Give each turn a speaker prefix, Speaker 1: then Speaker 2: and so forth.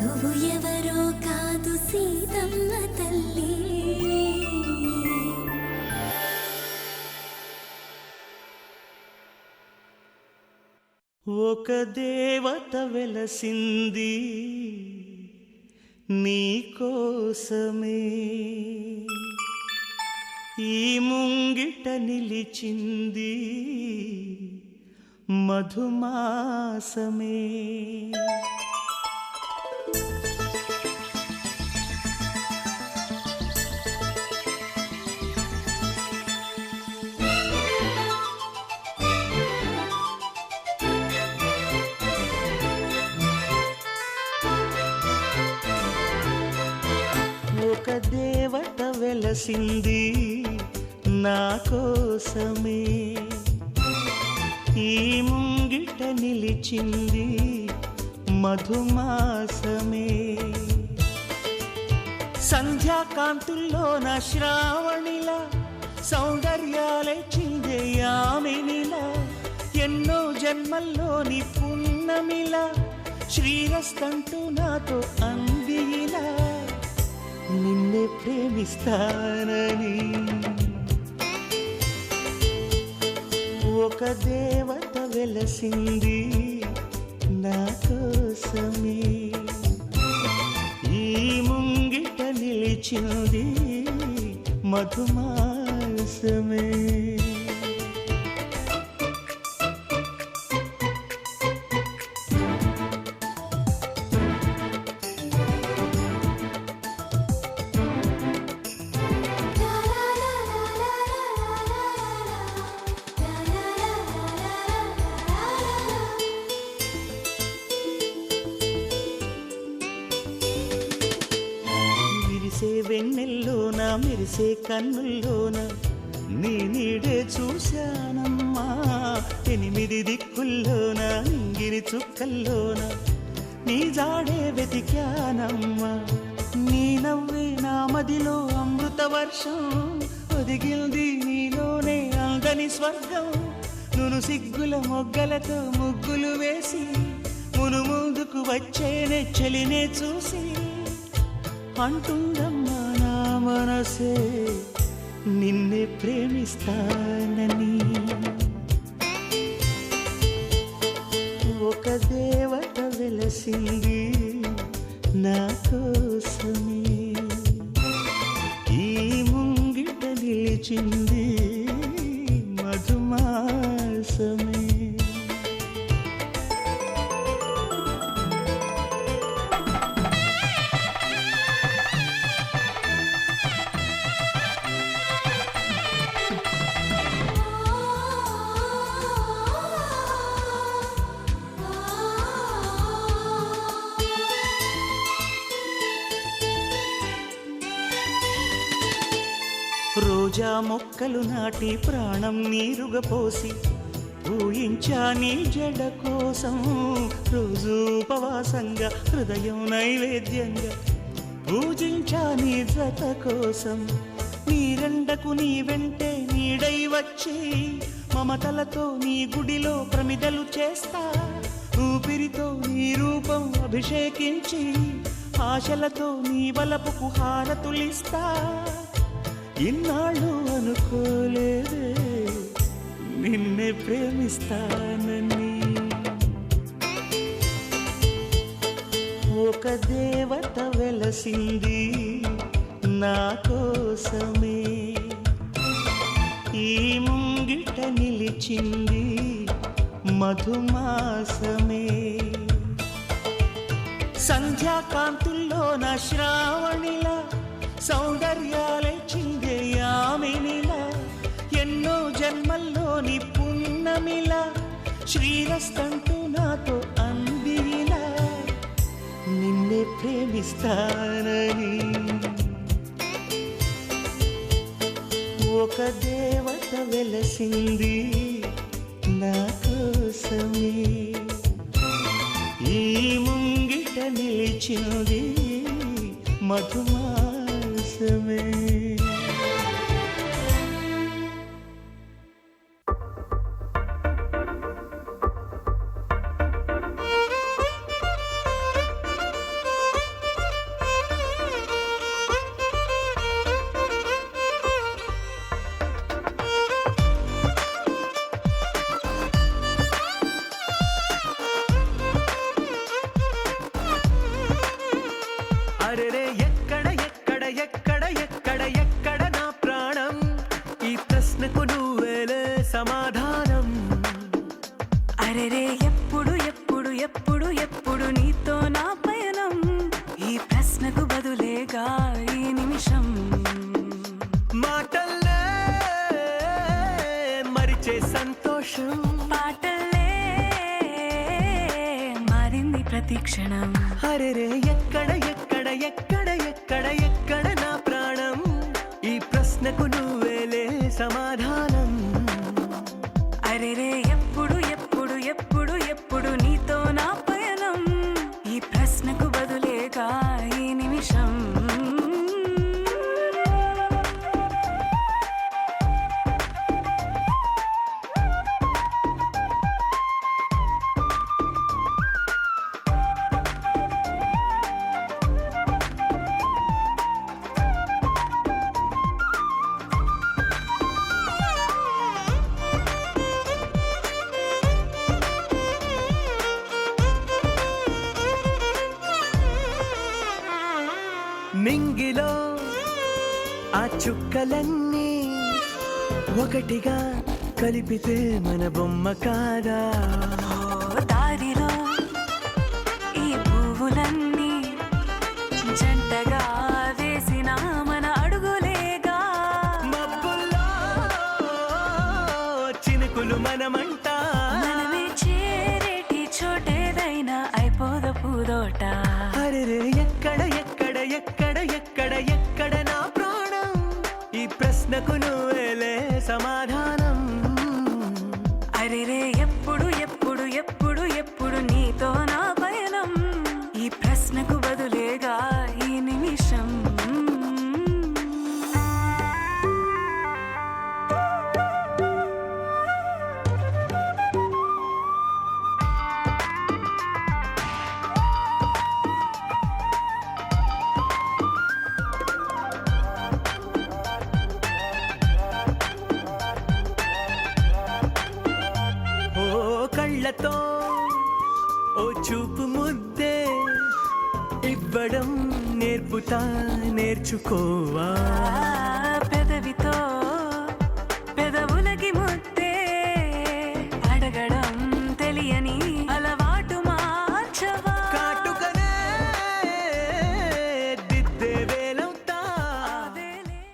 Speaker 1: వధువు ఎవరో కాదు సీతమ్మ తల్లి.
Speaker 2: ఒక దేవత వెలసింది నీ కోసమే, ఈ ముంగిట నిలిచింది మధుమాసమే. ఒక దేవత వెలసింది నా కోసమే, ఈ ముంగిట నిలిచింది మధుమాసమే. సంధ్యాకాంతుల్లోన శ్రావణిలా సౌందర్యాలే చిందే యామినిలా, ఎన్నో జన్మల్లోని పున్నమిలా శ్రీరస్తంటూ నాతో అందిలా, నిన్నే ప్రేమిస్తానని. ఒక దేవత వెలసింది నా కోసమే, ఈ ముంగిట నిలిచింది మధుమాసమే. వెన్నెల్లోన మెరిసే కన్నుల్లోన నీ నీడే చూశానమ్మా, 8 దిక్కుల్లోన నింగిరి చుక్కల్లోన నీ జాడే వెతికానమ్మా. నీ నవ్వే నా మదిలో అమృత వర్షం, ఒదిగింది నీలోనే అందని స్వర్గం. నును సిగ్గుల మొగ్గలతో ముగ్గులు వేసి మును ముందుకు వచ్చేనే చెలినే చూసి, అంటుందమ్మా నా మనసే నిన్నే ప్రేమిస్తానని. ఒక దేవత వెలసింది నా కోసమే, ఈ ముంగిట నిలిచింది మధుమాసమే. రోజా మొక్కలు నాటి ప్రాణం నీరుగా పోసి ఊహించా నీ జడ కోసం, రోజు ఉపవాసంగా హృదయం నైవేద్యంగా పూజించా నీ జత కోసం. నీరెండకు నీ వెంటే నీడై వచ్చి మమతలతో నీ గుడిలో ప్రమిదలు చేస్తా, ఊపిరితో నీ రూపం అభిషేకించి ఆశలతో నీ వలపుకు హారతులిస్తా. ఇన్నాళ్ళు అనుకోలేదే నిన్నే ప్రేమిస్తానని. ఒక దేవత వెలసింది నా కోసమే, ఈ ముంగిట నిలిచింది మధుమాసమే. సంధ్యాకాంతుల్లోన శ్రావణిలా సౌందర్యాలే చిందే యామినిలా, ఎన్నో జన్మల్లోని పున్నమిలా శ్రీరస్తంటూ నాతో అందిలా, నిన్నే ప్రేమిస్తానని. ఒక దేవత వెలసింది నా కోసమే, ఈ ముంగిట నిలిచింది మధుమాసమే.
Speaker 3: ప్రతి క్షణం.
Speaker 2: అరెరే ఎక్కడ ఎక్కడ ఎక్కడ ఎక్కడ ఎక్కడ నా ప్రాణం, ఈ ప్రశ్నకు నువ్వేలే సమాధానం.
Speaker 3: అరెరే ఎప్పుడు ఎప్పుడు ఎప్పుడు ఎప్పుడు నీతో నా పయనం, ఈ ప్రశ్నకు బదులేగా ఈ నిమిషం.
Speaker 2: మింగిలో ఆ చుక్కలన్నీ ఒకటిగా కలిపితే మన బొమ్మ కాదా.
Speaker 3: ఓ దారిలో ఈ పువ్వులన్నీ జంటగా వేసిన మన అడుగులేగా.
Speaker 2: మబ్బుల్లో చినుకులు మనమంట,
Speaker 3: మనమే చేరేటి చోటేదైనా అయిపోద పూదోట.
Speaker 2: అరెరే ఎక్కడ ఎక్కడ ఎక్కడ ఎక్కడ ఎక్కడ నా ప్రాణం, ఈ ప్రశ్నకు నువ్వేలే సమాధానం.
Speaker 3: అరెరే ఎప్పుడు ఎప్పుడు ఎప్పుడు ఎప్పుడు నీతో నా పయనం, ఈ ప్రశ్నకు బదులేగా ఈ నిమిషం.
Speaker 2: ఓ కళ్ళతో ఓ చూపు ముద్దే ఇవ్వడం నేర్పుతా, నేర్చుకోవా.